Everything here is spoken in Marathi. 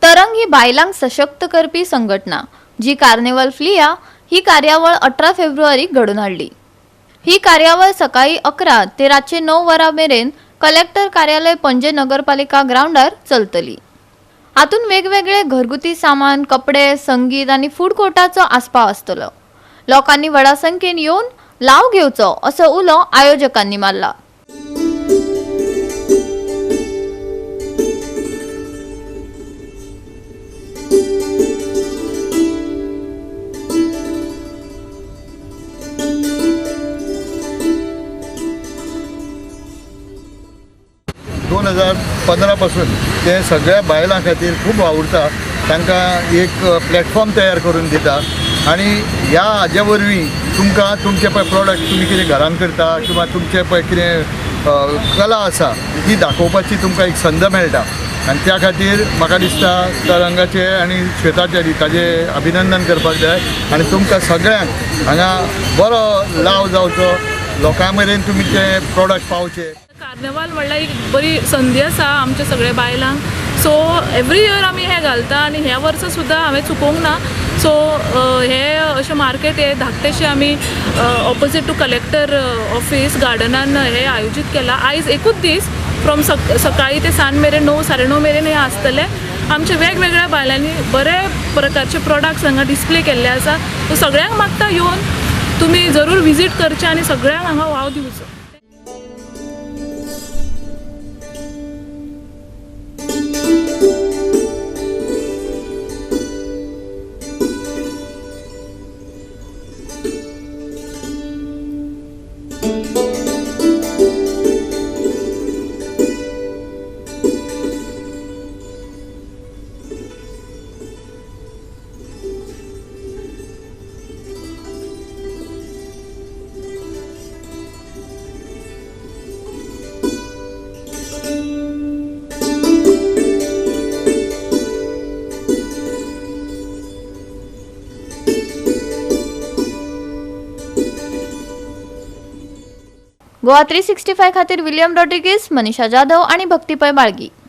तरंग ही बायलांक सशक्त करपी संघटना जी कार्निवल फ्लिया ही कार्यावळ 18 फेब्रुवारी घडून हाडली। ही कार्यावळ सकाळी 11 ते रातचे 9 वरां मेरेन कलेक्टर कार्यालय पणजे नगरपालिका ग्राउंडार चलतली। हातून वेगवेगळे घरगुती सामान, कपडे, संगीत आणि फूड कोर्टाचो आस्पाव आसतलो। लोकांनी व्हडा संख्येन येवन लाव घेवचो असो उलो आयोजकांनी मारला। दोन 2015 पासून ते सगळ्या बायलां खातीर खूब आवडटा। तांकां एक प्लॅटफॉर्म तयार करून दिता आणि ह्या हाजे वरवीं तुमकां तुमचे पळय प्रॉडक्ट तुमी कितें घरान करता किंवा तुमचे पळय कितें कला आसा ती दाखोवपाची तुमकां एक संद मेळटा। आणि त्या खातीर म्हाका दिसता तरंगाचे आणि श्वेताचे ताजे अभिनंदन करपाक जाय आणि तुमकां सगळ्यांक हांगा बरो लाव जावचो, लोकां मेरेन तुमचे प्रॉडक्ट पावचे। कार्निवल म्हणल्यार एक बरी संदी आसा आमच्या सगळ्या बायलांक। सो एवरी इयर आमी हे घालता आणि ह्या वर्सा सुद्दां हांवें चुकोवंक ना। सो हे अशें मार्केट हे धाकटेशें आमी ऑपोजीट टू कलेक्टर ऑफिस गार्डनान हे आयोजीत केला। आयज एकूच दीस फ्रॉम सकाळी ते सांज मेरेन 9 साडे 9 मेरेन हे आसतले। आमचे वेगवेगळ्या बायलांनी बरे प्रकारचे प्रोडक्ट्स हांगा डिस्प्ले केल्ले आसा। सो सगळ्यांक मागता येवन तुमी जरूर विजीट करचें आणि सगळ्यांक हांगा वाव दिवचो। गोवा 365 खातीर विलियम रॉड्रिगीस, मनीषा जाधव आणि भक्तीपय बाळगी।